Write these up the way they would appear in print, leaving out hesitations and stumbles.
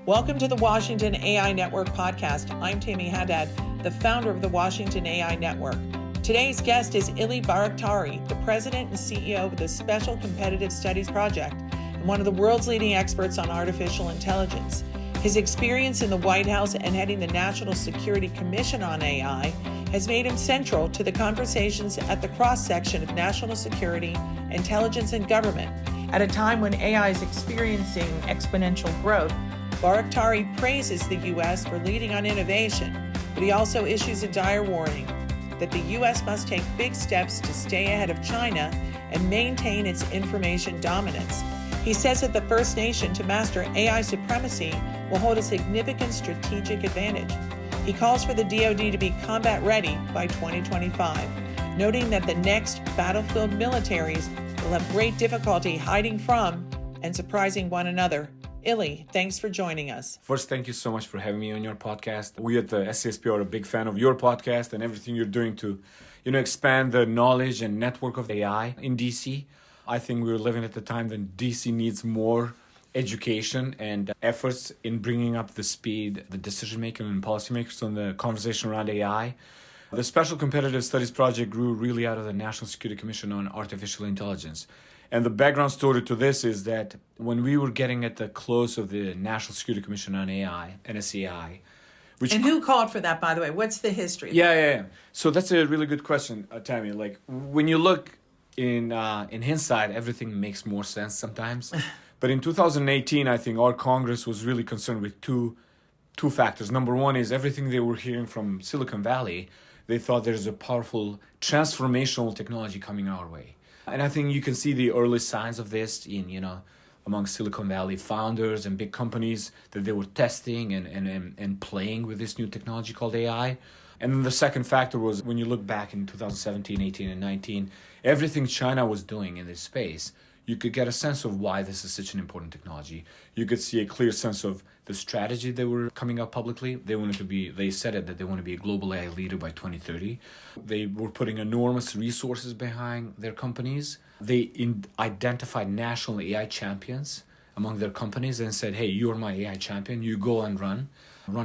Welcome to the Washington AI Network podcast. I'm Tammy Haddad, the founder of the Washington AI Network. Today's guest is Ylli Bajraktari, the president and CEO of the Special Competitive Studies Project and one of the world's leading experts on artificial intelligence. His experience in the White House and heading the National Security Commission on AI has made him central to the conversations at the cross-section of national security, intelligence, and government. At a time when AI is experiencing exponential growth, Bajraktari praises the U.S. for leading on innovation, but he also issues a dire warning that the U.S. must take big steps to stay ahead of China and maintain its information dominance. He says that the first nation to master AI supremacy will hold a significant strategic advantage. He calls for the DoD to be combat ready by 2025, noting that the next battlefield militaries will have great difficulty hiding from and surprising one another. Ylli, thanks for joining us. First, thank you so much for having me on your podcast. We at the SCSP are a big fan of your podcast and everything you're doing to, expand the knowledge and network of AI in DC. I think we're living at the time that DC needs more education and efforts in bringing up the speed, the decision making and policymakers on the conversation around AI. The Special Competitive Studies Project grew really out of the National Security Commission on Artificial Intelligence. And the background story to this is that when we were getting at the close of the National Security Commission on AI, NSCAI, and who called for that, by the way? What's the history? Yeah. So that's a really good question, Tammy. Like when you look in hindsight, everything makes more sense sometimes. But in 2018, I think our Congress was really concerned with two factors. Number one is everything they were hearing from Silicon Valley. They thought there's a powerful transformational technology coming our way. And I think you can see the early signs of this in, among Silicon Valley founders and big companies that they were testing and playing with this new technology called AI. And then the second factor was when you look back in 2017, 18, and 19, everything China was doing in this space, you could get a sense of why this is such an important technology. You could see a clear sense of the strategy they were coming up publicly. They said it that they want to be a global AI leader by 2030. They were putting enormous resources behind their companies. They identified national AI champions among their companies and said, hey, you're my AI champion. You go and run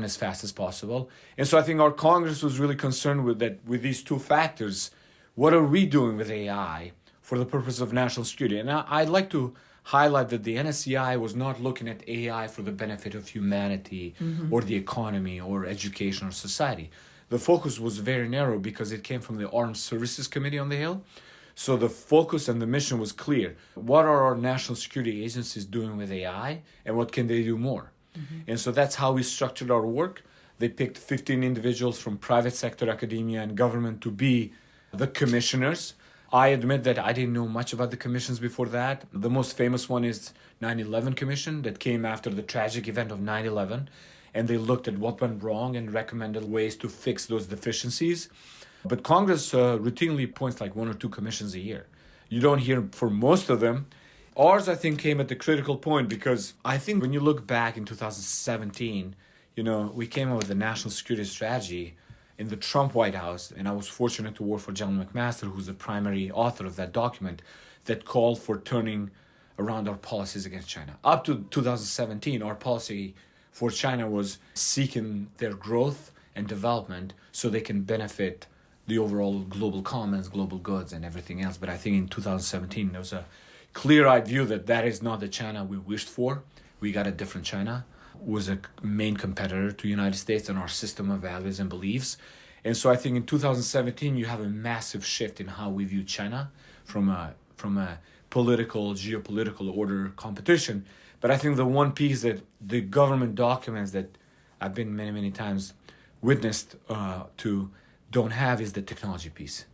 as fast as possible. And so I think our Congress was really concerned with these two factors. What are we doing with AI for the purpose of national security? And I'd like to highlight that the NSCAI was not looking at AI for the benefit of humanity or the economy or education or society. The focus was very narrow because it came from the Armed Services Committee on the Hill. So the focus and the mission was clear. What are our national security agencies doing with AI and what can they do more? And so that's how we structured our work. They picked 15 individuals from private sector, academia, and government to be the commissioners. I admit that I didn't know much about the commissions before that. The most famous one is 9/11 Commission that came after the tragic event of 9/11. And they looked at what went wrong and recommended ways to fix those deficiencies. But Congress routinely appoints like one or two commissions a year. You don't hear for most of them. Ours, I think, came at the critical point because I think when you look back in 2017, we came up with the national security strategy in the Trump White House, and I was fortunate to work for General McMaster, who's the primary author of that document, that called for turning around our policies against China. Up to 2017, our policy for China was seeking their growth and development so they can benefit the overall global commons, global goods, and everything else. But I think in 2017, there was a clear-eyed view that is not the China we wished for. We got a different China. Was a main competitor to the United States and our system of values and beliefs. And so I think in 2017, you have a massive shift in how we view China from a political, geopolitical order competition. But I think the one piece that the government documents that I've been many, many times witnessed to don't have is the technology piece.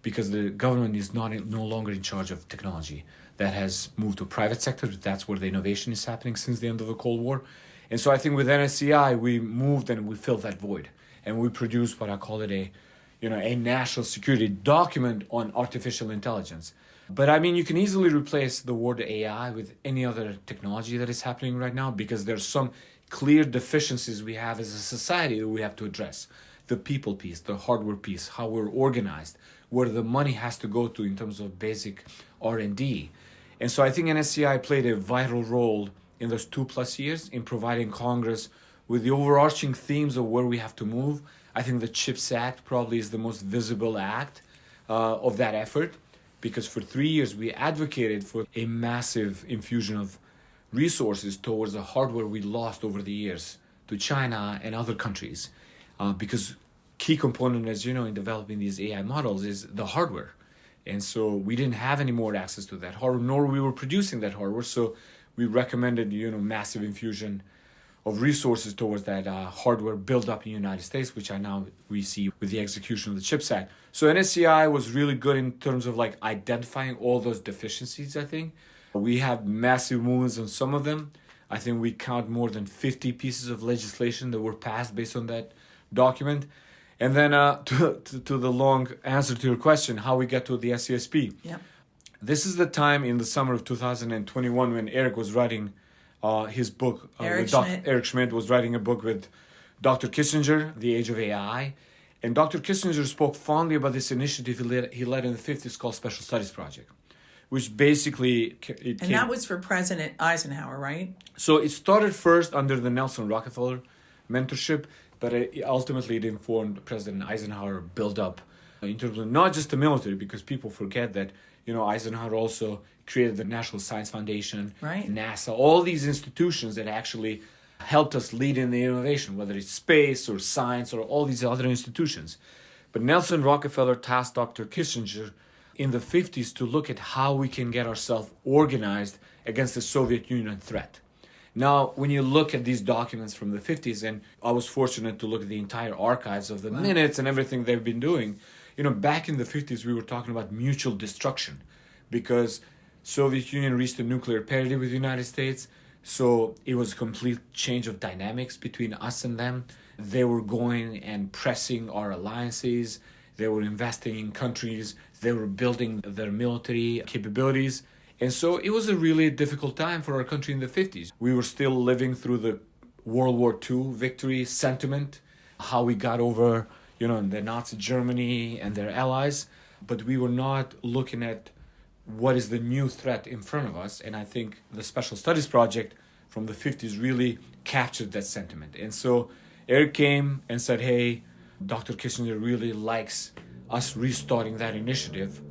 Because the government is no longer in charge of technology. That has moved to private sector. That's where the innovation is happening since the end of the Cold War. And so I think with NSCAI, we moved and we filled that void. And we produced what I call it a national security document on artificial intelligence. But I mean, you can easily replace the word AI with any other technology that is happening right now because there's some clear deficiencies we have as a society that we have to address. The people piece, the hardware piece, how we're organized, where the money has to go to in terms of basic R&D. And so I think NSCAI played a vital role in those 2+ years in providing Congress with the overarching themes of where we have to move. I think the CHIPS Act probably is the most visible act of that effort, because for 3 years we advocated for a massive infusion of resources towards the hardware we lost over the years to China and other countries. Because key component, as you know, in developing these AI models is the hardware. And so we didn't have any more access to that hardware, nor we were producing that hardware. So we recommended, massive infusion of resources towards that hardware build up in the United States, which I now we see with the execution of the CHIPS Act. So NSCAI was really good in terms of identifying all those deficiencies, I think. We had massive movements on some of them. I think we count more than 50 pieces of legislation that were passed based on that document. And then to the long answer to your question, how we get to the SCSP. Yep. This is the time in the summer of 2021 when Eric was writing his book. Eric Schmidt was writing a book with Dr. Kissinger, The Age of AI. And Dr. Kissinger spoke fondly about this initiative he led in the 50s called Special Studies Project, which basically... that was for President Eisenhower, right? So it started first under the Nelson Rockefeller mentorship, but it ultimately informed President Eisenhower build up in terms of not just the military, because people forget that, Eisenhower also created the National Science Foundation, right. NASA, all these institutions that actually helped us lead in the innovation, whether it's space or science or all these other institutions. But Nelson Rockefeller tasked Dr. Kissinger in the 50s to look at how we can get ourselves organized against the Soviet Union threat. Now, when you look at these documents from the 50s, and I was fortunate to look at the entire archives of the minutes and everything they've been doing, back in the 50s, we were talking about mutual destruction because Soviet Union reached a nuclear parity with the United States. So it was a complete change of dynamics between us and them. They were going and pressing our alliances. They were investing in countries. They were building their military capabilities. And so it was a really difficult time for our country in the 50s. We were still living through the World War II victory sentiment, how we got over, the Nazi Germany and their allies. But we were not looking at what is the new threat in front of us. And I think the Special Studies Project from the 50s really captured that sentiment. And so Eric came and said, hey, Dr. Kissinger really likes us restarting that initiative.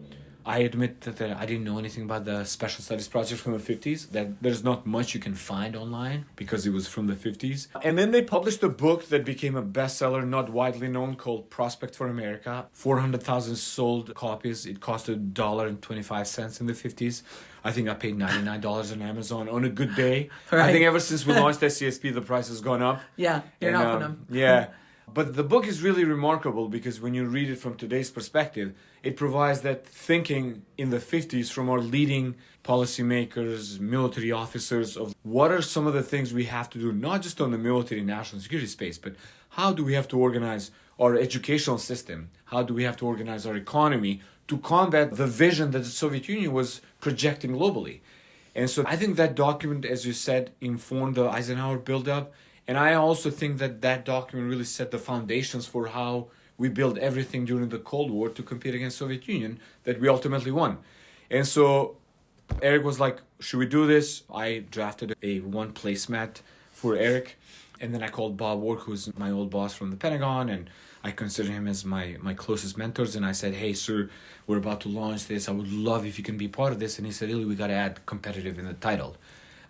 I admit that I didn't know anything about the Special Studies Project from the 50s, that there's not much you can find online because it was from the 50s. And then they published a book that became a bestseller, not widely known, called Prospect for America. 400,000 sold copies. It cost $1.25 in the 50s. I think I paid $99 on Amazon on a good day. Right. I think ever since we launched SCSP, the price has gone up. Yeah, you're helping them. Yeah. But the book is really remarkable because when you read it from today's perspective, it provides that thinking in the 50s from our leading policymakers, military officers, of what are some of the things we have to do, not just on the military and national security space, but how do we have to organize our educational system? How do we have to organize our economy to combat the vision that the Soviet Union was projecting globally? And so I think that document, as you said, informed the Eisenhower buildup. And I also think that document really set the foundations for how we built everything during the Cold War to compete against Soviet Union that we ultimately won. And so Eric was like, should we do this? I drafted a one placemat for Eric. And then I called Bob Work, who's my old boss from the Pentagon, and I consider him as my closest mentors. And I said, hey, sir, we're about to launch this. I would love if you can be part of this. And he said, Ylli, we got to add competitive in the title.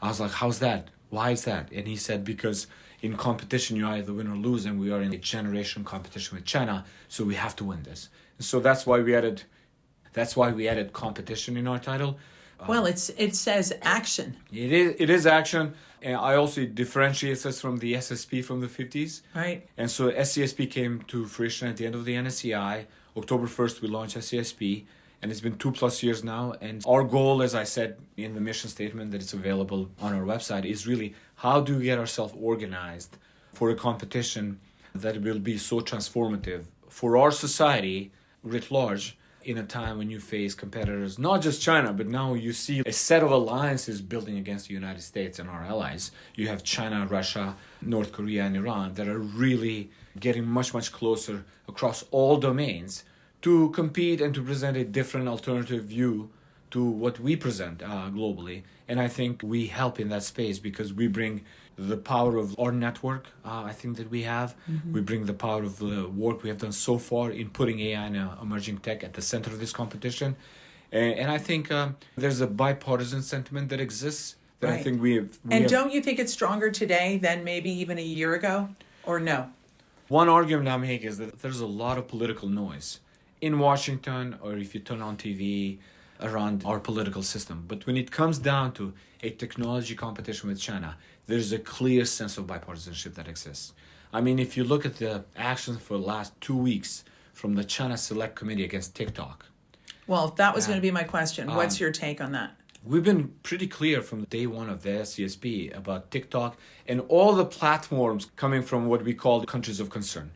I was like, how's that? Why is that? And he said, because in competition, you either win or lose, and we are in a generation competition with China, so we have to win this. So that's why we added competition in our title. Well, it says action. It is action, and I also differentiates us from the SSP from the 50s. Right. And so SCSP came to fruition at the end of the NSCAI. October 1st, we launched SCSP, and it's been 2+ years now. And our goal, as I said in the mission statement that it's available on our website, is really how do we get ourselves organized for a competition that will be so transformative for our society writ large in a time when you face competitors, not just China, but now you see a set of alliances building against the United States and our allies. You have China, Russia, North Korea, and Iran that are really getting much, much closer across all domains to compete and to present a different alternative view to what we present globally. And I think we help in that space because we bring the power of our network, I think that we have. We bring the power of the work we have done so far in putting AI and emerging tech at the center of this competition. And I think there's a bipartisan sentiment that exists that I think we have. Don't you think it's stronger today than maybe even a year ago, or no? One argument I make is that there's a lot of political noise in Washington, or if you turn on TV, around our political system. But when it comes down to a technology competition with China, there's a clear sense of bipartisanship that exists. I mean, if you look at the actions for the last 2 weeks from the China Select Committee against TikTok. Well, that was going to be my question. What's your take on that? We've been pretty clear from day one of the SCSP about TikTok and all the platforms coming from what we call the countries of concern.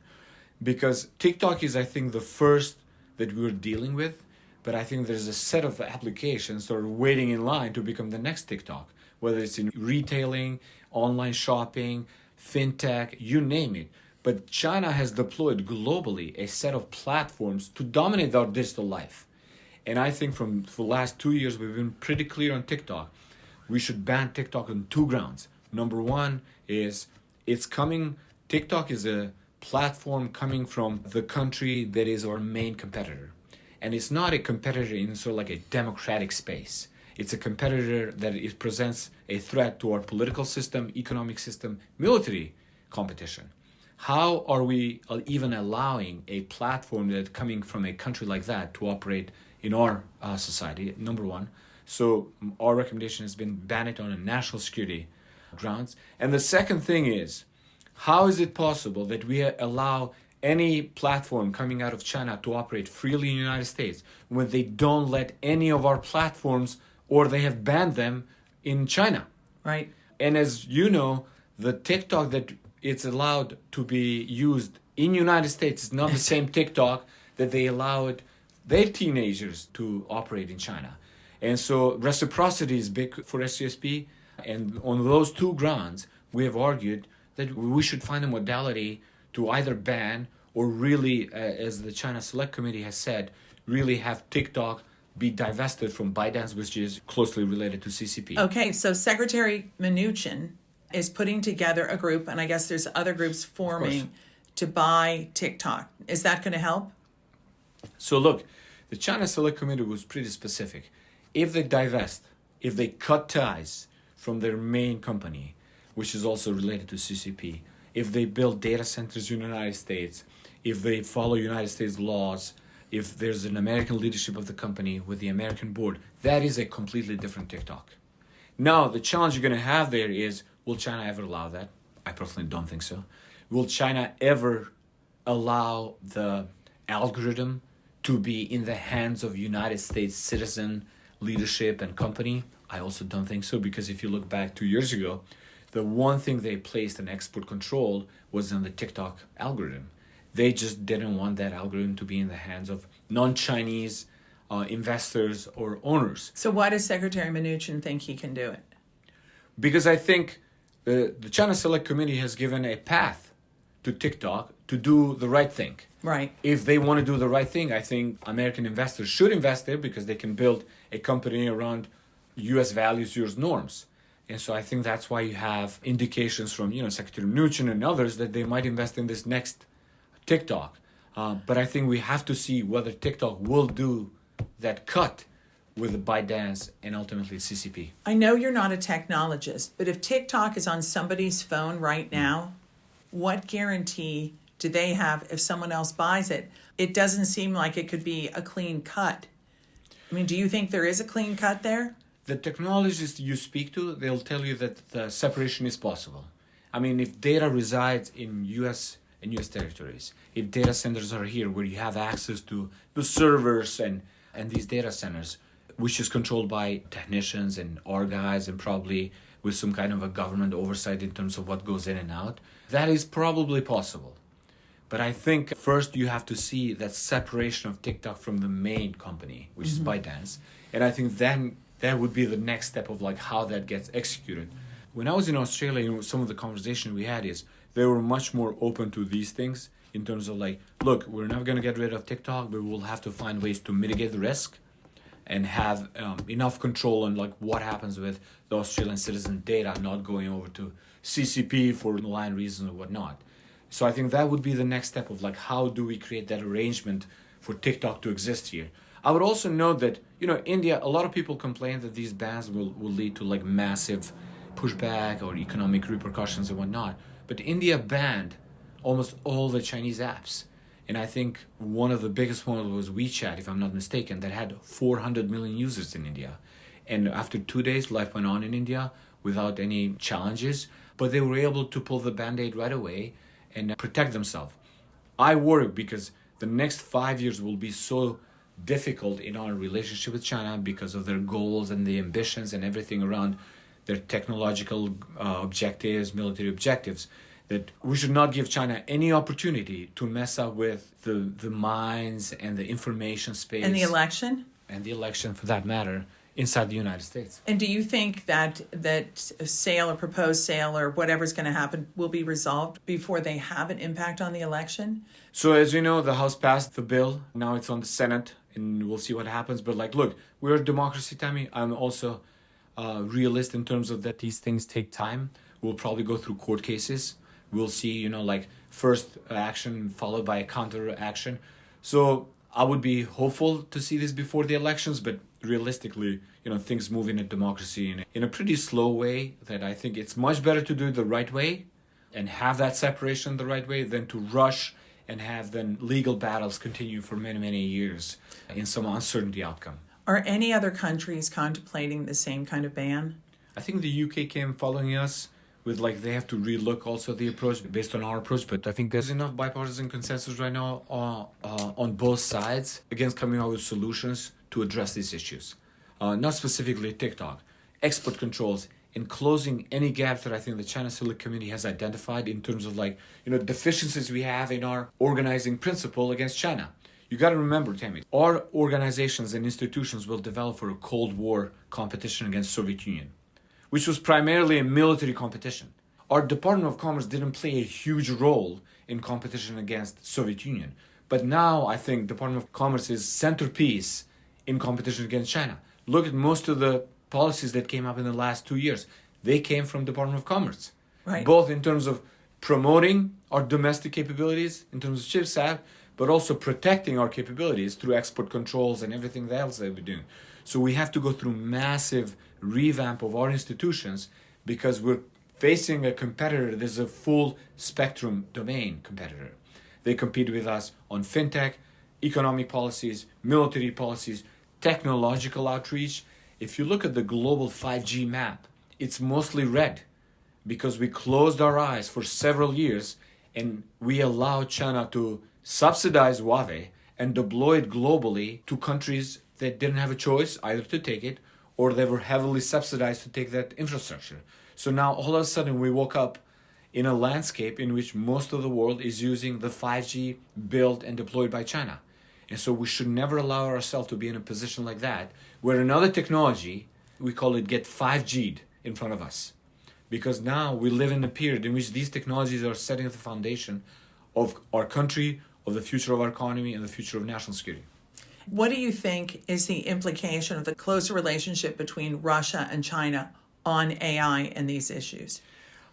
Because TikTok is, I think, the first that we're dealing with, but I think there's a set of applications that are waiting in line to become the next TikTok, whether it's in retailing, online shopping, fintech, you name it. But China has deployed globally a set of platforms to dominate our digital life. And I think for the last 2 years, we've been pretty clear on TikTok. We should ban TikTok on 2 grounds. Number one is TikTok is a platform coming from the country that is our main competitor. And it's not a competitor in sort of like a democratic space. It's a competitor that it presents a threat to our political system, economic system, military competition. How are we even allowing a platform that coming from a country like that to operate in our society? Number one. So our recommendation has been ban it on a national security grounds. And the second thing is, how is it possible that we allow any platform coming out of China to operate freely in the United States when they don't let any of our platforms, or they have banned them in China? Right. And as you know, the TikTok that it's allowed to be used in the United States is not the same TikTok that they allowed their teenagers to operate in China. And so reciprocity is big for SCSP. And on those 2 grounds, we have argued that we should find a modality to either ban or really, as the China Select Committee has said, really have TikTok be divested from ByteDance, which is closely related to CCP. Okay, so Secretary Mnuchin is putting together a group, and I guess there's other groups forming to buy TikTok. Is that going to help? So look, the China Select Committee was pretty specific. If they divest, if they cut ties from their main company, which is also related to CCP, if they build data centers in the United States, if they follow United States laws, if there's an American leadership of the company with the American board, that is a completely different TikTok. Now, the challenge you're going to have there is, will China ever allow that? I personally don't think so. Will China ever allow the algorithm to be in the hands of United States citizen leadership and company? I also don't think so, because if you look back 2 years ago, the one thing they placed an export control was on the TikTok algorithm. They just didn't want that algorithm to be in the hands of non-Chinese investors or owners. So why does Secretary Mnuchin think he can do it? Because I think the China Select Committee has given a path to TikTok to do the right thing. Right. If they want to do the right thing, I think American investors should invest there because they can build a company around U.S. values, U.S. norms. And so I think that's why you have indications from, Secretary Mnuchin and others that they might invest in this next TikTok. But I think we have to see whether TikTok will do that cut with the ByteDance and ultimately CCP. I know you're not a technologist, but if TikTok is on somebody's phone right now, what guarantee do they have if someone else buys it? It doesn't seem like it could be a clean cut. I mean, do you think there is a clean cut there? The technologists you speak to, they'll tell you that the separation is possible. I mean, if data resides in U.S. and U.S. territories, if data centers are here where you have access to the servers and these data centers, which is controlled by technicians and our guys and probably with some kind of a government oversight in terms of what goes in and out, that is probably possible. But I think first you have to see that separation of TikTok from the main company, which is ByteDance. And I think then that would be the next step of how that gets executed. When I was in Australia, some of the conversation we had is they were much more open to these things in terms of look, we're not going to get rid of TikTok, but we'll have to find ways to mitigate the risk. and have enough control on like what happens with the Australian citizen data not going over to CCP for malign reasons or whatnot. So I think that would be the next step of like how do we create that arrangement for TikTok to exist here. I would also note that, India, a lot of people complain that these bans will lead to like massive pushback or economic repercussions and whatnot. But India banned almost all the Chinese apps. And I think one of the biggest ones was WeChat, if I'm not mistaken, that had 400 million users in India. And after 2 days, life went on in India without any challenges. But they were able to pull the Band-Aid right away and protect themselves. I worry because the next 5 years will be so difficult in our relationship with China because of their goals and the ambitions and everything around their technological objectives, military objectives, that we should not give China any opportunity to mess up with the minds and the information space. And the election? And the election, for that matter, inside the United States. And do you think that a sale or proposed sale or whatever's going to happen will be resolved before they have an impact on the election? So as you know, the House passed the bill. Now it's on the Senate, and we'll see what happens. But look, we're a democracy, Tammy. I'm also a realist in terms of that these things take time. We'll probably go through court cases. We'll see, first action followed by a counter action. So I would be hopeful to see this before the elections, but realistically, things move in a democracy in a pretty slow way that I think it's much better to do it the right way and have that separation the right way than to rush and have then legal battles continue for many, many years in some uncertainty outcome. Are any other countries contemplating the same kind of ban? I think the UK came following us with they have to relook also the approach based on our approach. But I think there's enough bipartisan consensus right now on both sides against coming out with solutions to address these issues. Not specifically TikTok, export controls, and closing any gaps that I think the China Select Committee has identified in terms of deficiencies we have in our organizing principle against China. You got to remember, Tammy, our organizations and institutions will develop for a Cold War competition against Soviet Union, which was primarily a military competition. Our Department of Commerce didn't play a huge role in competition against Soviet Union. But now I think Department of Commerce is centerpiece in competition against China. Look at most of the policies that came up in the last 2 years. They came from Department of Commerce. Right. Both in terms of promoting our domestic capabilities, in terms of CHIPS Act, but also protecting our capabilities through export controls and everything else that we're doing. So we have to go through massive revamp of our institutions because we're facing a competitor that's a full spectrum domain competitor. They compete with us on fintech, economic policies, military policies, technological outreach. If you look at the global 5G map, it's mostly red because we closed our eyes for several years and we allowed China to subsidize Huawei and deploy it globally to countries that didn't have a choice either to take it or they were heavily subsidized to take that infrastructure. So now all of a sudden we woke up in a landscape in which most of the world is using the 5G built and deployed by China. And so we should never allow ourselves to be in a position like that where another technology, we call it get 5G'd in front of us. Because now we live in a period in which these technologies are setting the foundation of our country, of the future of our economy, and the future of national security. What do you think is the implication of the closer relationship between Russia and China on AI and these issues?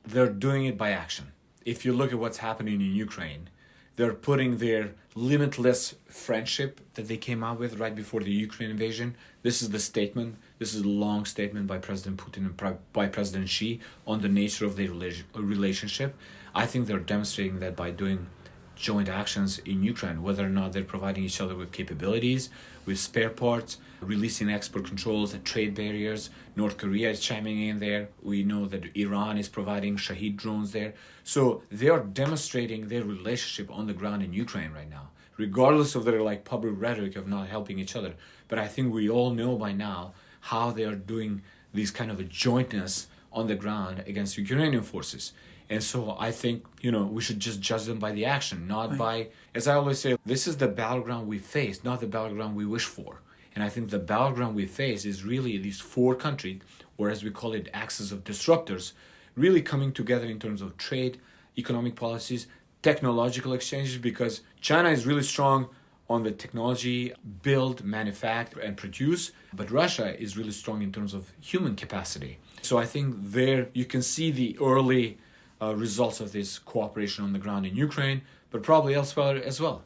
They're doing it by action. If you look at what's happening in Ukraine, they're putting their limitless friendship that they came out with right before the Ukraine invasion. This is the statement. This is a long statement by President Putin and by President Xi on the nature of their relationship. I think they're demonstrating that by doing joint actions in Ukraine, whether or not they're providing each other with capabilities, with spare parts, releasing export controls and trade barriers. North Korea is chiming in there. We know that Iran is providing Shahed drones there. So they are demonstrating their relationship on the ground in Ukraine right now, regardless of their public rhetoric of not helping each other. But I think we all know by now how they are doing these kind of a jointness on the ground against Ukrainian forces. And so I think, we should just judge them by the action, not by, as I always say, this is the battleground we face, not the battleground we wish for. And I think the battleground we face is really these four countries, or as we call it, axis of disruptors, really coming together in terms of trade, economic policies, technological exchanges, because China is really strong on the technology, build, manufacture, and produce. But Russia is really strong in terms of human capacity. So I think there you can see the early results of this cooperation on the ground in Ukraine, but probably elsewhere as well.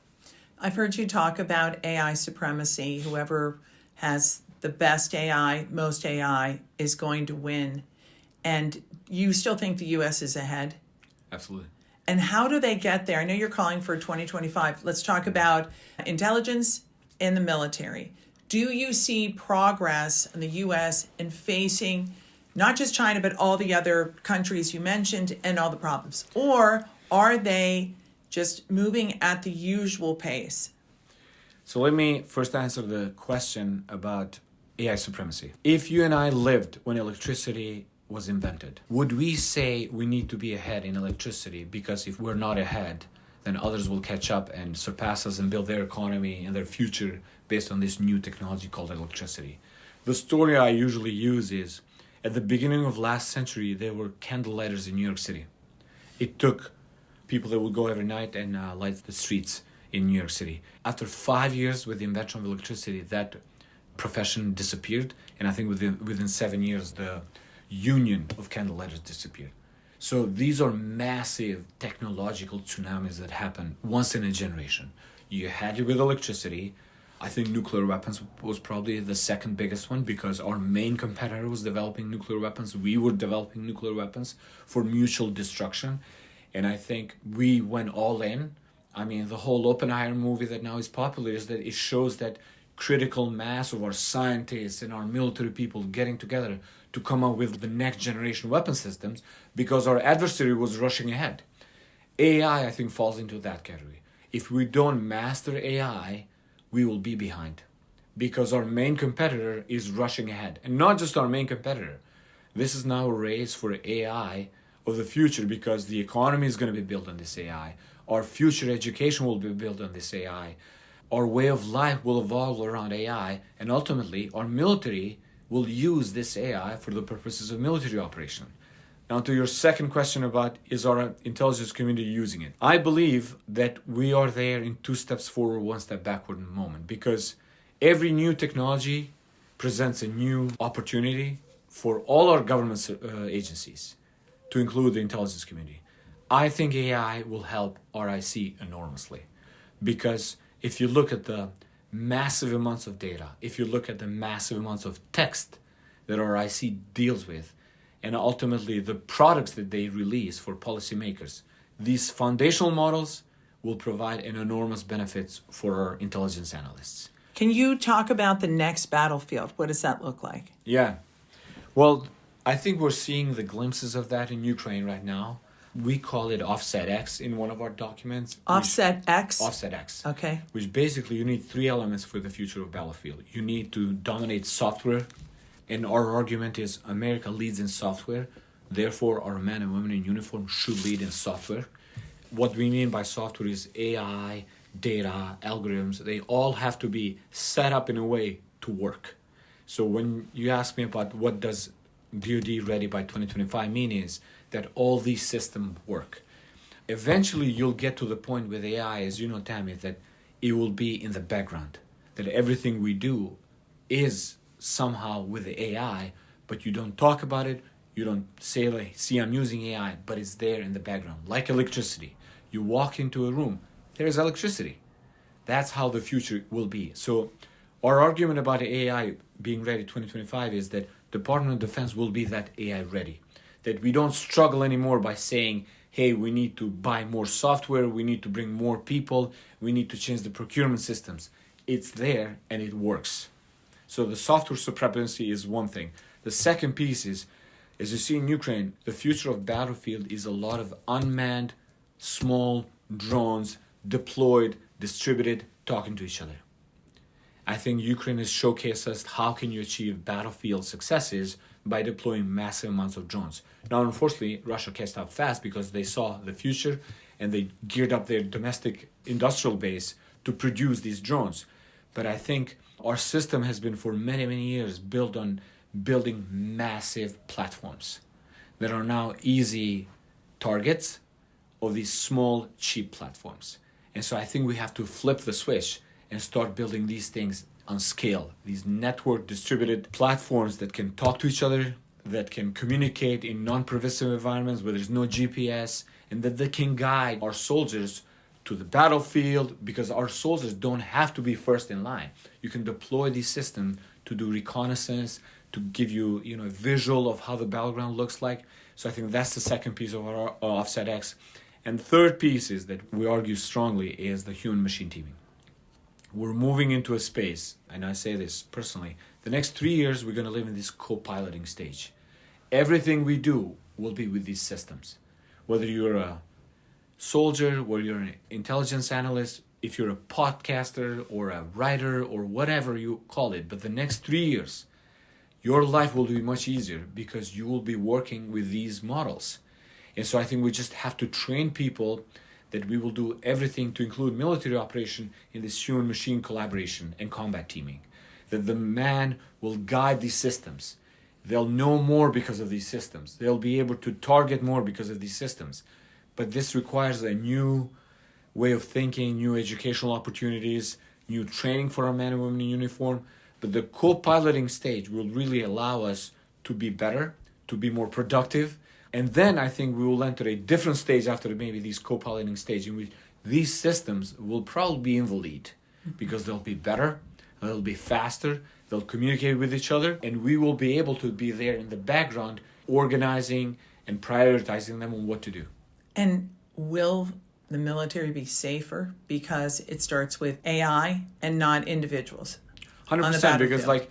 I've heard you talk about AI supremacy. Whoever has the best AI, most AI, is going to win. And you still think the U.S. is ahead? Absolutely. And how do they get there? I know you're calling for 2025. Let's talk about intelligence in the military. Do you see progress in the U.S. in facing not just China, but all the other countries you mentioned and all the problems? Or are they just moving at the usual pace? So let me first answer the question about AI supremacy. If you and I lived when electricity was invented, would we say we need to be ahead in electricity because if we're not ahead, then others will catch up and surpass us and build their economy and their future based on this new technology called electricity? The story I usually use is, at the beginning of last century, there were candle lighters in New York City. It took people that would go every night and light the streets in New York City. After 5 years with the invention of electricity, that profession disappeared. And I think within 7 years, the union of candle lighters disappeared. So these are massive technological tsunamis that happen once in a generation. You had it with electricity. I think nuclear weapons was probably the second biggest one because our main competitor was developing nuclear weapons. We were developing nuclear weapons for mutual destruction. And I think we went all in. I mean, the whole Oppenheimer movie that now is popular is that it shows that critical mass of our scientists and our military people getting together to come up with the next generation weapon systems because our adversary was rushing ahead. AI, I think, falls into that category. If we don't master AI, we will be behind because our main competitor is rushing ahead. And not just our main competitor. This is now a race for AI of the future because the economy is going to be built on this AI. Our future education will be built on this AI. Our way of life will evolve around AI. And ultimately, our military will use this AI for the purposes of military operation. Now to your second question about is our intelligence community using it? I believe that we are there in 2 steps forward, 1 step backward moment because every new technology presents a new opportunity for all our government agencies to include the intelligence community. I think AI will help RIC enormously because if you look at the massive amounts of data, if you look at the massive amounts of text that RIC deals with, and ultimately the products that they release for policymakers, these foundational models will provide an enormous benefits for our intelligence analysts. Can you talk about the next battlefield? What does that look like? Yeah. Well, I think we're seeing the glimpses of that in Ukraine right now. We call it Offset X in one of our documents. Offset X? Offset X. Okay. Which basically you need 3 elements for the future of battlefield. You need to dominate software. And our argument is America leads in software. Therefore, our men and women in uniform should lead in software. What we mean by software is AI, data, algorithms. They all have to be set up in a way to work. So when you ask me about what does DoD ready by 2025 mean is that all these systems work. Eventually, you'll get to the point with AI, as you know, Tammy, that it will be in the background, that everything we do is somehow with the AI, but you don't talk about it, you don't say, like, see, I'm using AI, but it's there in the background, like electricity. You walk into a room, there's electricity. That's how the future will be. So our argument about AI being ready 2025 is that Department of Defense will be that AI ready. That we don't struggle anymore by saying, hey, we need to buy more software, we need to bring more people, we need to change the procurement systems. It's there and it works. So the software supremacy is one thing. The second piece is, as you see in Ukraine, the future of battlefield is a lot of unmanned, small drones deployed, distributed, talking to each other. I think Ukraine has showcased us how can you achieve battlefield successes by deploying massive amounts of drones. Now, unfortunately, Russia catched up fast because they saw the future and they geared up their domestic industrial base to produce these drones. But I think our system has been for many, many years built on building massive platforms that are now easy targets of these small, cheap platforms. And so I think we have to flip the switch and start building these things on scale. These network distributed platforms that can talk to each other, that can communicate in non-pervasive environments where there's no GPS, and that they can guide our soldiers to the battlefield, because our soldiers don't have to be first in line. You can deploy these systems to do reconnaissance, to give you, a visual of how the battleground looks like. So I think that's the second piece of our Offset X. And the third piece is that we argue strongly is the human-machine teaming. We're moving into a space, and I say this personally, the next 3 years we're going to live in this co-piloting stage. Everything we do will be with these systems. Whether you're a soldier, whether you're an intelligence analyst, if you're a podcaster or a writer or whatever you call it, but the next 3 years, your life will be much easier because you will be working with these models. And so I think we just have to train people that we will do everything to include military operation in this human-machine collaboration and combat teaming. That the man will guide these systems. They'll know more because of these systems. They'll be able to target more because of these systems. But this requires a new way of thinking, new educational opportunities, new training for our men and women in uniform. But the co-piloting stage will really allow us to be better, to be more productive. And then I think we will enter a different stage after maybe these co-piloting stage in which these systems will probably be in the lead because they'll be better, they'll be faster, they'll communicate with each other, and we will be able to be there in the background organizing and prioritizing them on what to do. And will the military be safer because it starts with AI and not individuals? 100%, because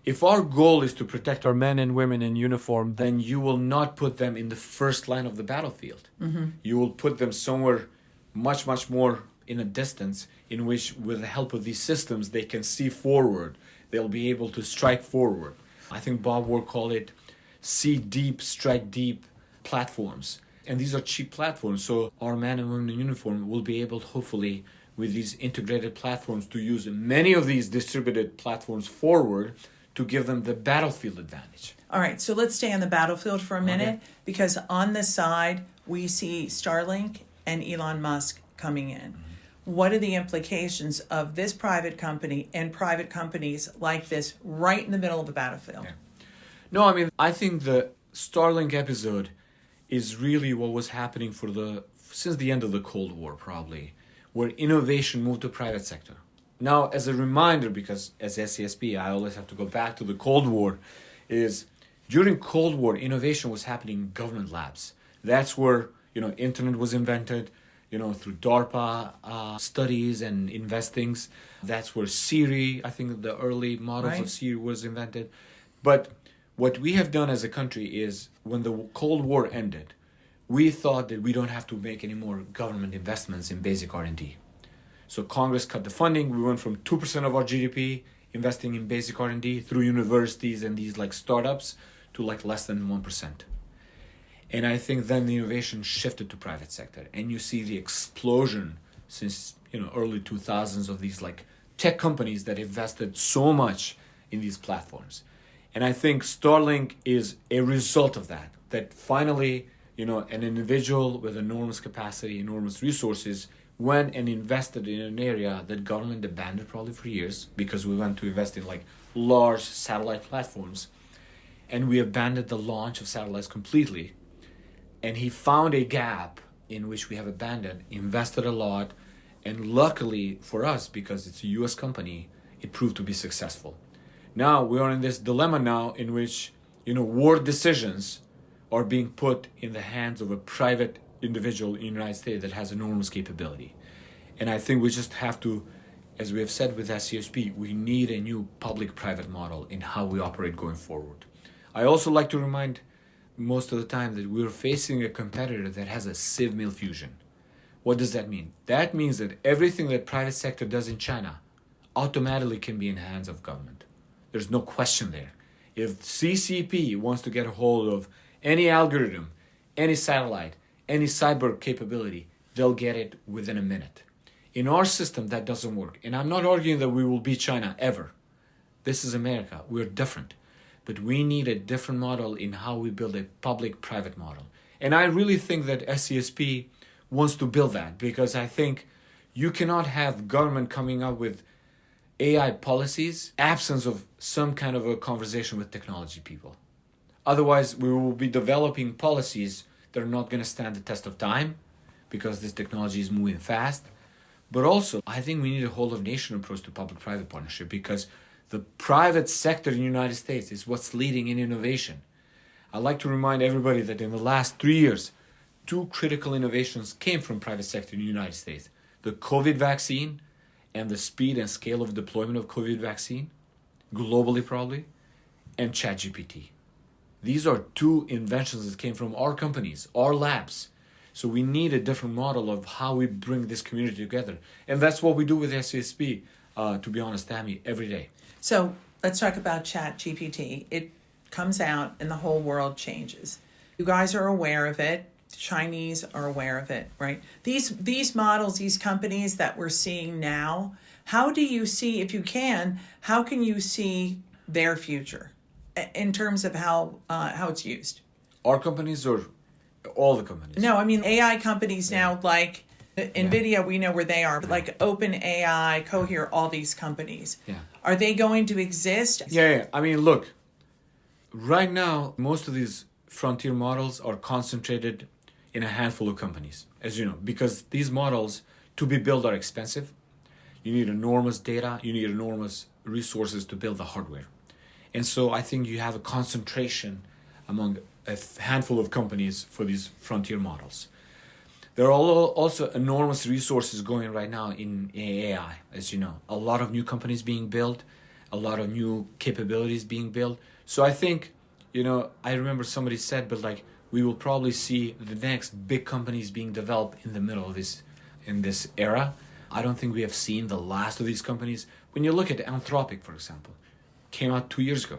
if our goal is to protect our men and women in uniform, then you will not put them in the first line of the battlefield. Mm-hmm. You will put them somewhere much, much more in a distance in which, with the help of these systems, they can see forward. They'll be able to strike forward. I think Bob Ward called it see deep, strike deep platforms. And these are cheap platforms. So our men and women in uniform will be able, hopefully, with these integrated platforms, to use many of these distributed platforms forward to give them the battlefield advantage. All right, so let's stay on the battlefield for a minute, because on the side, we see Starlink and Elon Musk coming in. Mm-hmm. What are the implications of this private company and private companies like this right in the middle of the battlefield? Yeah. No, I think the Starlink episode is really what was happening since the end of the Cold War, probably, where innovation moved to private sector. Now, as a reminder, because as SCSP, I always have to go back to the Cold War, is during Cold War, innovation was happening in government labs. That's where, internet was invented, through DARPA studies and investings. That's where Siri, I think the early models of Siri was invented. But what we have done as a country is, when the Cold War ended, we thought that we don't have to make any more government investments in basic R&D. So Congress cut the funding. We went from 2% of our GDP investing in basic R&D through universities and these startups to less than 1%. And I think then the innovation shifted to private sector. And you see the explosion since early 2000s of these tech companies that invested so much in these platforms. And I think Starlink is a result of that finally, an individual with enormous capacity, enormous resources went and invested in an area that government abandoned probably for years, because we went to invest in large satellite platforms, and we abandoned the launch of satellites completely. And he found a gap in which we have abandoned, invested a lot, and luckily for us, because it's a US company, it proved to be successful. Now we are in this dilemma now in which war decisions are being put in the hands of a private individual in the United States that has enormous capability. And I think we just have to, as we have said with SCSP, we need a new public-private model in how we operate going forward. I also like to remind most of the time that we're facing a competitor that has a civ-mil fusion. What does that mean? That means that everything that private sector does in China automatically can be in the hands of government. There's no question there. If CCP wants to get a hold of any algorithm, any satellite, any cyber capability, they'll get it within a minute. In our system, that doesn't work. And I'm not arguing that we will beat China ever. This is America. We're different. But we need a different model in how we build a public-private model. And I really think that SCSP wants to build that, because I think you cannot have government coming up with AI policies, absence of some kind of a conversation with technology people. Otherwise, we will be developing policies that are not going to stand the test of time because this technology is moving fast. But also, I think we need a whole of nation approach to public-private partnership because the private sector in the United States is what's leading in innovation. I'd like to remind everybody that in the last 3 years, 2 critical innovations came from private sector in the United States. The COVID vaccine and the speed and scale of deployment of COVID vaccine, globally probably, and ChatGPT. These are 2 inventions that came from our companies, our labs. So we need a different model of how we bring this community together. And that's what we do with SCSP, to be honest, Tammy, every day. So let's talk about ChatGPT. It comes out and the whole world changes. You guys are aware of it. The Chinese are aware of it, right? These models, these companies that we're seeing now, how do you see, if you can, how can you see their future in terms of how it's used? Our companies or all the companies? No, I mean AI companies now, like NVIDIA, we know where they are, but like OpenAI, Cohere, all these companies. Yeah. Are they going to exist? Yeah. I mean, look, right now, most of these frontier models are concentrated in a handful of companies, as you know, because these models to be built are expensive. You need enormous data, you need enormous resources to build the hardware. And so I think you have a concentration among a handful of companies for these frontier models. There are also enormous resources going right now in AI, as you know. A lot of new companies being built, a lot of new capabilities being built. So I think, I remember somebody said, but like, we will probably see the next big companies being developed in the middle of in this era. I don't think we have seen the last of these companies. When you look at Anthropic, for example, came out 2 years ago.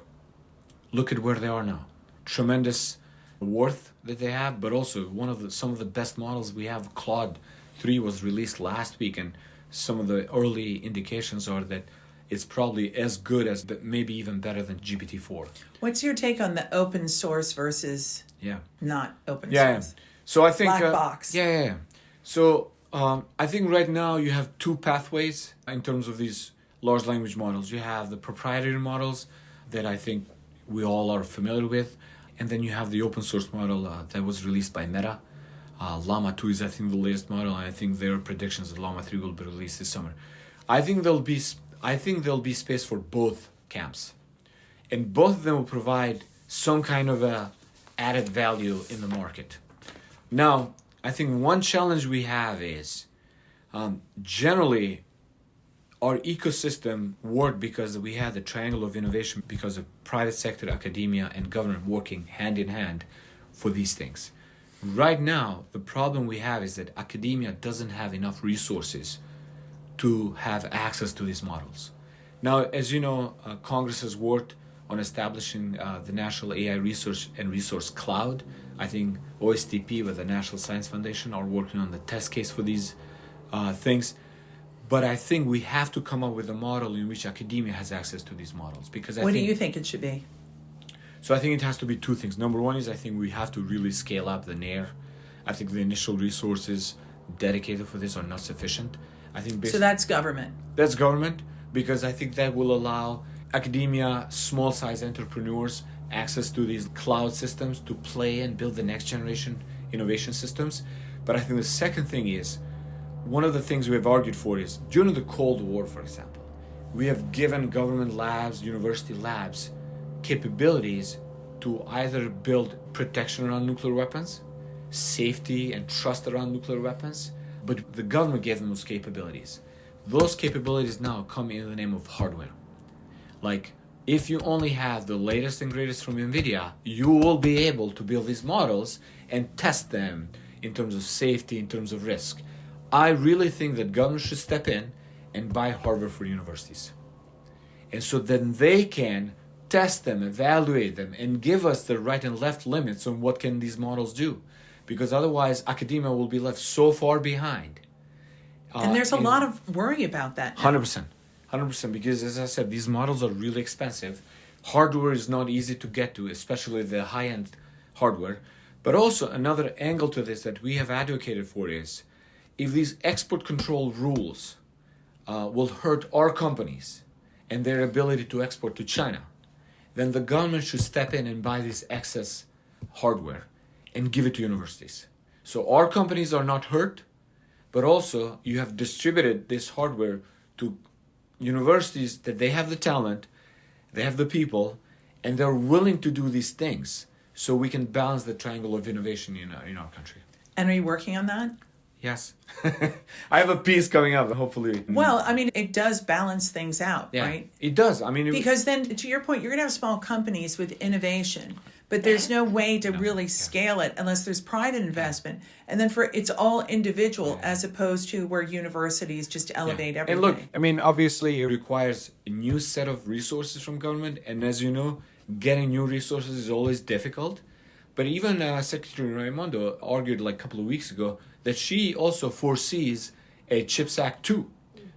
Look at where they are now. Tremendous worth that they have, but also some of the best models we have. Claude 3 was released last week, and some of the early indications are that it's probably as good as, but maybe even better than GPT-4. What's your take on the open source versus not open source? So I think black box. So I think right now you have 2 pathways in terms of these large language models. You have the proprietary models that I think we all are familiar with, and then you have the open source model that was released by Meta. Llama 2 is, I think, the latest model, and I think their predictions that Llama 3 will be released this summer. I think there'll be space for both camps, and both of them will provide some kind of a added value in the market. Now, I think one challenge we have is generally our ecosystem worked because we had the triangle of innovation because of private sector, academia, and government working hand in hand for these things. Right now, the problem we have is that academia doesn't have enough resources to have access to these models. Now, as you know, Congress has worked on establishing the National AI Research and Resource Cloud. I think OSTP with the National Science Foundation are working on the test case for these things. But I think we have to come up with a model in which academia has access to these models. Because what do you think it should be? So I think it has to be 2 things. Number one is I think we have to really scale up the NAIR. I think the initial resources dedicated for this are not sufficient. I think so that's government. That's government, because I think that will allow academia, small-size entrepreneurs, access to these cloud systems to play and build the next generation innovation systems. But I think the second thing is, one of the things we have argued for is, during the Cold War, for example, we have given government labs, university labs, capabilities to either build protection around nuclear weapons, safety and trust around nuclear weapons, but the government gave them those capabilities. Those capabilities now come in the name of hardware. Like, if you only have the latest and greatest from NVIDIA, you will be able to build these models and test them in terms of safety, in terms of risk. I really think that government should step in and buy hardware for universities. And so then they can test them, evaluate them, and give us the right and left limits on what can these models do. Because otherwise, academia will be left so far behind. And there's a lot of worry about that now. 100%. Because as I said, these models are really expensive. Hardware is not easy to get to, especially the high-end hardware. But also another angle to this that we have advocated for is, if these export control rules will hurt our companies, and their ability to export to China, then the government should step in and buy this excess hardware and give it to universities. So our companies are not hurt, but also you have distributed this hardware to universities that they have the talent, they have the people, and they're willing to do these things, so we can balance the triangle of innovation in our country. And are you working on that? Yes. I have a piece coming up, hopefully. Well, I mean, it does balance things out, Yeah, right? it does. I mean, Because then, to your point, you're going to have small companies with innovation, but there's no way to really scale it unless there's private investment. And then it's all individual as opposed to where universities just elevate everything. And look, I mean, obviously it requires a new set of resources from government. And as you know, getting new resources is always difficult. But even Secretary Raimondo argued like a couple of weeks ago that she also foresees a CHIPS Act 2.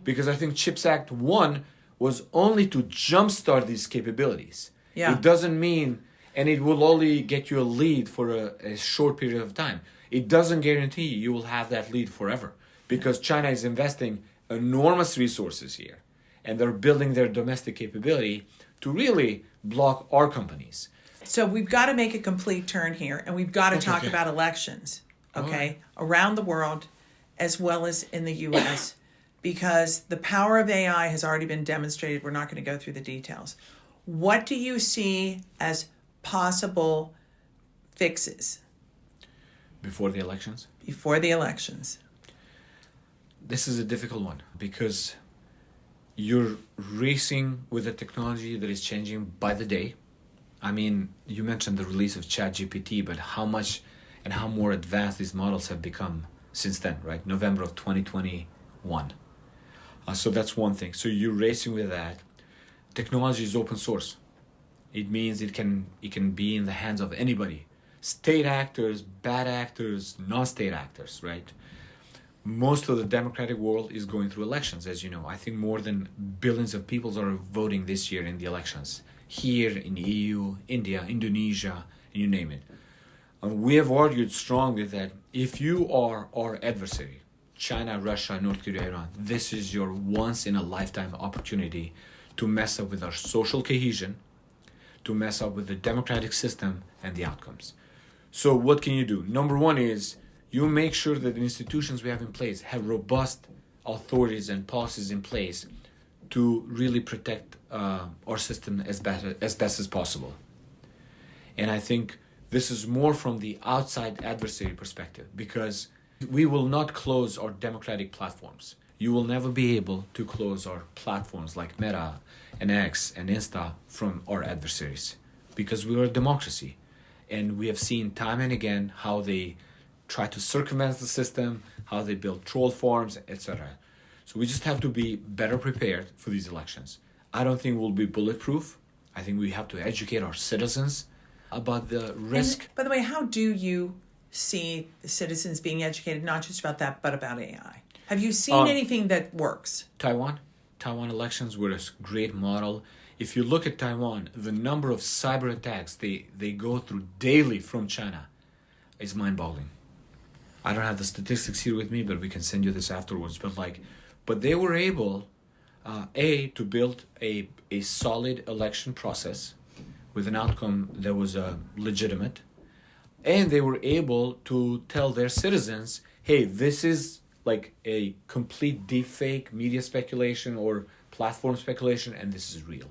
Because I think CHIPS Act 1 was only to jumpstart these capabilities. Yeah. It doesn't mean, and it will only get you a lead for a short period of time. It doesn't guarantee you will have that lead forever, because China is investing enormous resources here, and they're building their domestic capability to really block our companies. So we've got to make a complete turn here, and we've got to talk about elections, okay, around the world as well as in the U.S., because the power of AI has already been demonstrated. We're not going to go through the details. What do you see as possible fixes? Before the elections? Before the elections. This is a difficult one, because you're racing with a technology that is changing by the day. I mean, you mentioned the release of ChatGPT, but how much and how more advanced these models have become since then, right? November of 2021. So that's one thing. So you're racing with that. Technology is open source. It means it can be in the hands of anybody. State actors, bad actors, non-state actors, right? Most of the democratic world is going through elections, as you know. I think more than billions of people are voting this year in the elections. Here, in the EU, India, Indonesia, you name it. We have argued strongly that if you are our adversary, China, Russia, North Korea, Iran, this is your once-in-a-lifetime opportunity to mess up with our social cohesion, to mess up with the democratic system and the outcomes. So what can you do? Number one is you make sure that the institutions we have in place have robust authorities and policies in place to really protect our system as best as possible. And I think this is more from the outside adversary perspective, because we will not close our democratic platforms. You will never be able to close our platforms like Meta and X and Insta from our adversaries, because we are a democracy. And we have seen time and again how they try to circumvent the system, how they build troll farms, etc. So we just have to be better prepared for these elections. I don't think we'll be bulletproof. I think we have to educate our citizens about the risk. And, by the way, how do you see the citizens being educated, not just about that, but about AI? Have you seen anything that works? Taiwan elections were a great model. If you look at Taiwan, the number of cyber attacks they go through daily from China is mind-boggling. I don't have the statistics here with me, but we can send you this afterwards. But they were able, to build a solid election process with an outcome that was legitimate. And they were able to tell their citizens, hey, this is like a complete deepfake media speculation or platform speculation, and this is real.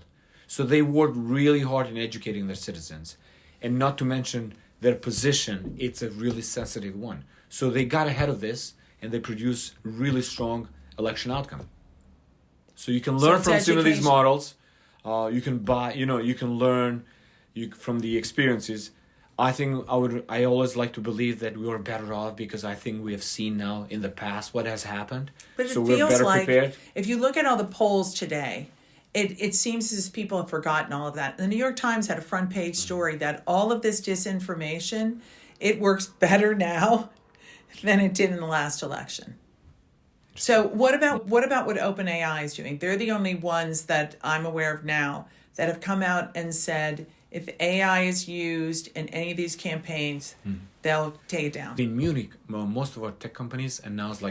So they worked really hard in educating their citizens. And not to mention their position, it's a really sensitive one. So they got ahead of this, and they produce really strong election outcome. So you can learn from some of these models. You can learn from the experiences. I think I always like to believe that we are better off, because I think we have seen now in the past what has happened. But so we're better like, prepared. If you look at all the polls today, it seems as if people have forgotten all of that. The New York Times had a front page story that all of this disinformation, it works better now than it did in the last election. So what about what OpenAI is doing? They're the only ones that I'm aware of now that have come out and said if AI is used in any of these campaigns, they'll take it down. In Munich, most of our tech companies announced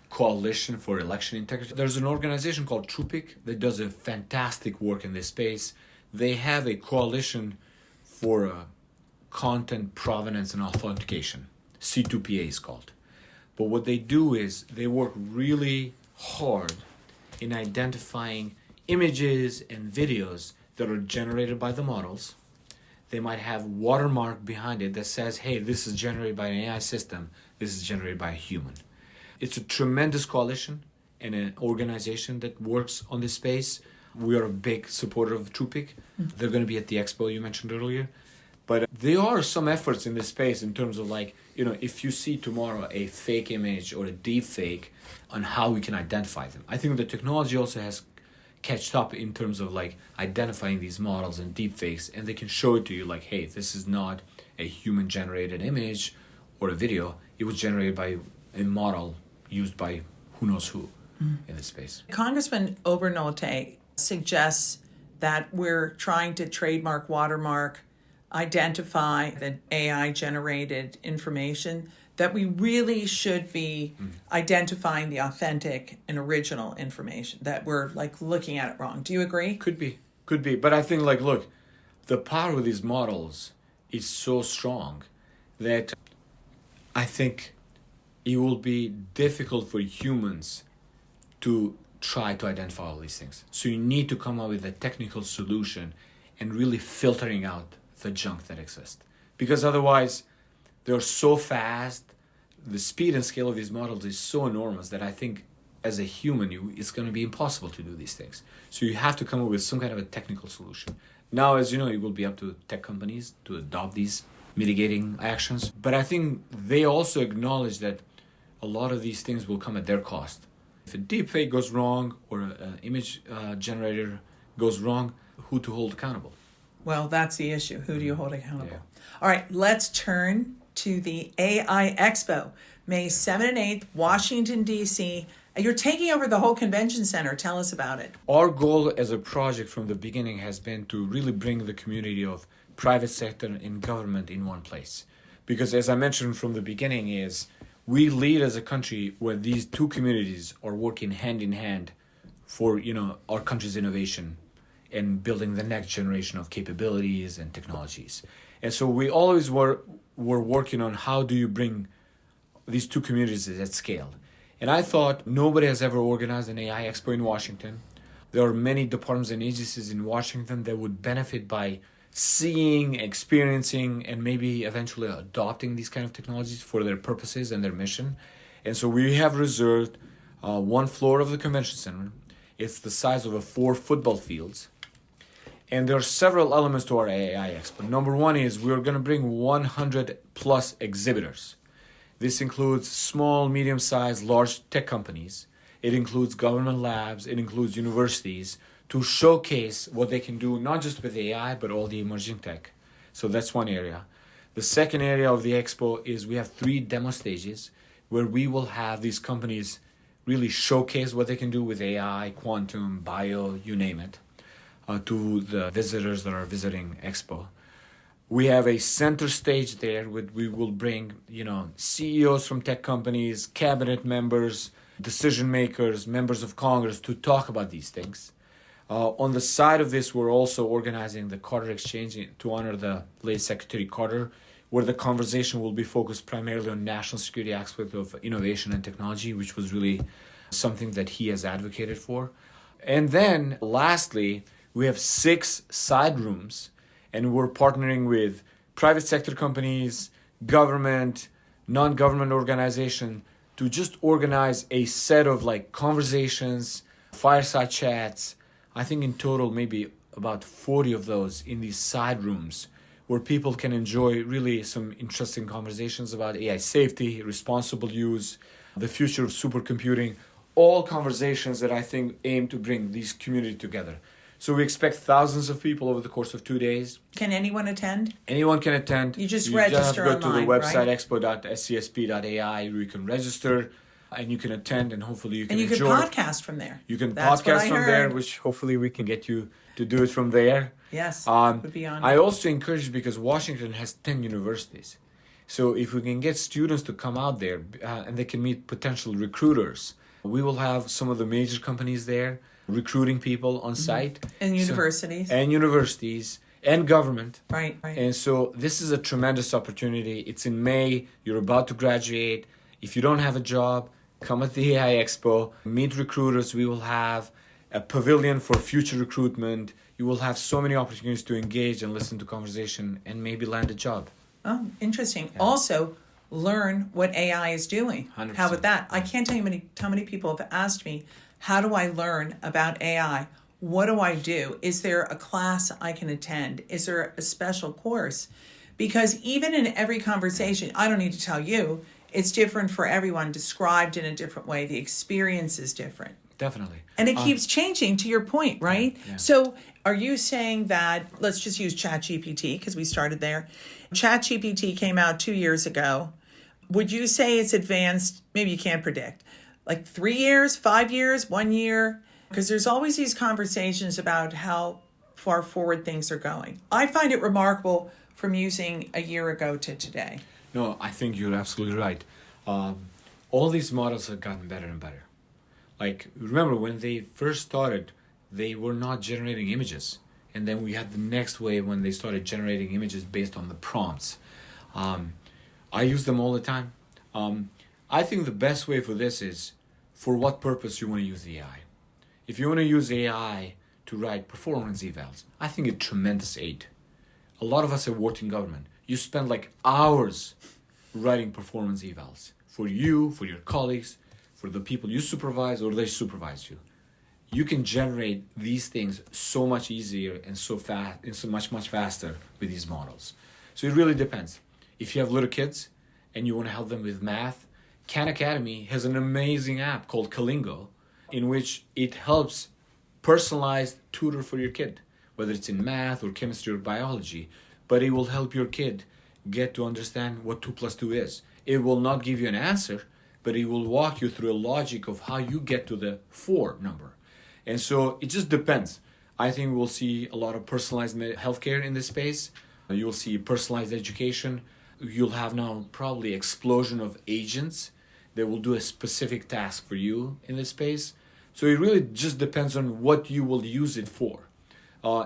coalition for election integrity. There's an organization called Trupic that does a fantastic work in this space. They have a coalition for content provenance and authentication. C2PA is called. But what they do is they work really hard in identifying images and videos that are generated by the models. They might have watermark behind it that says, hey, this is generated by an AI system, this is generated by a human. It's a tremendous coalition and an organization that works on this space. We are a big supporter of Trupic. They're going to be at the expo you mentioned earlier. But there are some efforts in this space in terms of if you see tomorrow a fake image or a deep fake, on how we can identify them. I think the technology also has catched up in terms of identifying these models and deep fakes, and they can show it to you hey, this is not a human generated image or a video. It was generated by a model used by who knows who in this space. Congressman Obernolte suggests that we're trying to trademark, watermark, identify the AI generated information, that we really should be identifying the authentic and original information, that we're looking at it wrong. Do you agree? Could be. But I think look, the power of these models is so strong that I think it will be difficult for humans to try to identify all these things. So you need to come up with a technical solution and really filtering out the junk that exists. Because otherwise, they're so fast, the speed and scale of these models is so enormous that I think as a human, it's going to be impossible to do these things. So you have to come up with some kind of a technical solution. Now, as you know, it will be up to tech companies to adopt these mitigating actions. But I think they also acknowledge that a lot of these things will come at their cost. If a deepfake goes wrong or an image generator goes wrong, who to hold accountable? Well, that's the issue. Who do you hold accountable? Yeah. All right, let's turn to the AI Expo, May 7th and 8th, Washington, D.C. You're taking over the whole convention center. Tell us about it. Our goal as a project from the beginning has been to really bring the community of private sector and government in one place. Because as I mentioned from the beginning is, we lead as a country where these two communities are working hand in hand for our country's innovation and building the next generation of capabilities and technologies. And so we always were working on how do you bring these two communities at scale. And I thought nobody has ever organized an AI Expo in Washington. There are many departments and agencies in Washington that would benefit by seeing, experiencing, and maybe eventually adopting these kind of technologies for their purposes and their mission. And so we have reserved one floor of the convention center. It's the size of 4 football fields. And there are several elements to our AI Expo. Number one is we're going to bring 100 plus exhibitors. This includes small, medium-sized, large tech companies. It includes government labs. It includes universities to showcase what they can do, not just with AI, but all the emerging tech. So that's one area. The second area of the expo is we have 3 demo stages where we will have these companies really showcase what they can do with AI, quantum, bio, you name it, to the visitors that are visiting expo. We have a center stage there where we will bring, CEOs from tech companies, cabinet members, decision makers, members of Congress to talk about these things. On the side of this, we're also organizing the Carter Exchange to honor the late Secretary Carter, where the conversation will be focused primarily on national security aspect of innovation and technology, which was really something that he has advocated for. And then lastly, we have 6 side rooms, and we're partnering with private sector companies, government, non-government organization to just organize a set of conversations, fireside chats. I think in total maybe about 40 of those in these side rooms where people can enjoy really some interesting conversations about AI safety, responsible use, the future of supercomputing, all conversations that I think aim to bring these community together. So we expect thousands of people over the course of 2 days. Can anyone attend? Anyone can attend. You just register online, You have to go to the website, right? expo.scsp.ai, where you can register and you can attend, and hopefully you can enjoy. And you can podcast from there. You can That's podcast from there, which hopefully we can get you to do it from there. Yes, would be on. I also encourage, because Washington has 10 universities. So if we can get students to come out there and they can meet potential recruiters, we will have some of the major companies there recruiting people on site. And universities. And universities and government. Right. And so this is a tremendous opportunity. It's in May. You're about to graduate. If you don't have a job, come at the AI Expo, meet recruiters. We will have a pavilion for future recruitment. You will have so many opportunities to engage and listen to conversation and maybe land a job. Oh, interesting. Yeah. Also, learn what AI is doing. 100%. How about that? I can't tell you how many people have asked me, how do I learn about AI? What do I do? Is there a class I can attend? Is there a special course? Because even in every conversation, I don't need to tell you, it's different for everyone, described in a different way. The experience is different. Definitely. And it keeps changing, to your point, right? Yeah. So are you saying that, let's just use ChatGPT because we started there. ChatGPT came out 2 years ago. Would you say it's advanced? Maybe you can't predict. Like 3 years, 5 years, 1 year? Because there's always these conversations about how far forward things are going. I find it remarkable from using a year ago to today. No, I think you're absolutely right. All these models have gotten better and better. Like, remember when they first started, they were not generating images. And then we had the next wave when they started generating images based on the prompts. I use them all the time. I think the best way for this is for what purpose you want to use the AI. If you want to use AI to write performance evals, I think it's tremendous aid. A lot of us have worked in government. You spend like hours writing performance evals for you, for your colleagues, for the people you supervise or they supervise you. You can generate these things so much easier and so fast and so much faster with these models. So it really depends. If you have little kids and you want to help them with math, Khan Academy has an amazing app called Kalingo in which it helps personalized tutor for your kid, whether it's in math or chemistry or biology, but it will help your kid get to understand what 2 plus 2 is. It will not give you an answer, but it will walk you through a logic of how you get to the 4 number. And so it just depends. I think we'll see a lot of personalized healthcare in this space. You'll see personalized education. You'll have now probably explosion of agents that will do a specific task for you in this space. So it really just depends on what you will use it for.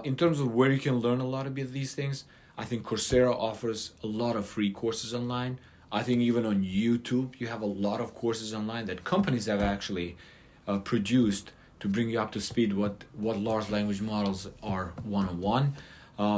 In terms of where you can learn a lot of these things, I think Coursera offers a lot of free courses online. I think even on YouTube, you have a lot of courses online that companies have actually produced to bring you up to speed what large language models are one-on-one.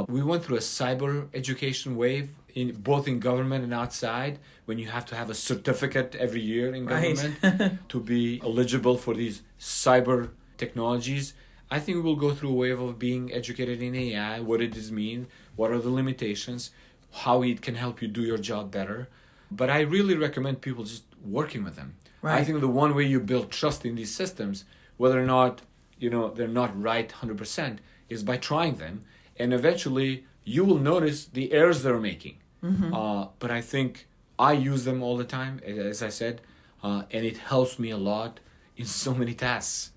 We went through a cyber education wave both in government and outside, when you have to have a certificate every year in government to be eligible for these cyber technologies. I think we'll go through a wave of being educated in AI, what it does mean, what are the limitations, how it can help you do your job better. But I really recommend people just working with them. Right. I think the one way you build trust in these systems, whether or not they're not right 100%, is by trying them. And eventually you will notice the errors they're making. Mm-hmm. But I think I use them all the time, as I said, and it helps me a lot in so many tasks.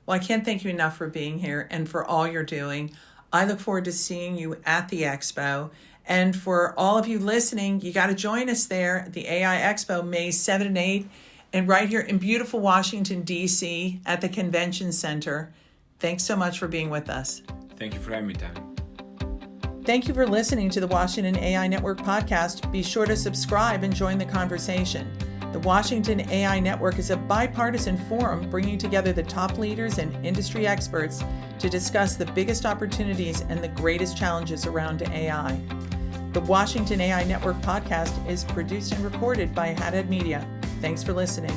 Well, I can't thank you enough for being here and for all you're doing. I look forward to seeing you at the Expo. And for all of you listening, you got to join us there at the AI Expo, May 7 and 8, and right here in beautiful Washington, D.C. at the Convention Center. Thanks so much for being with us. Thank you for having me, Tammy. Thank you for listening to the Washington AI Network podcast. Be sure to subscribe and join the conversation. The Washington AI Network is a bipartisan forum bringing together the top leaders and industry experts to discuss the biggest opportunities and the greatest challenges around AI. The Washington AI Network podcast is produced and recorded by Haddad Media. Thanks for listening.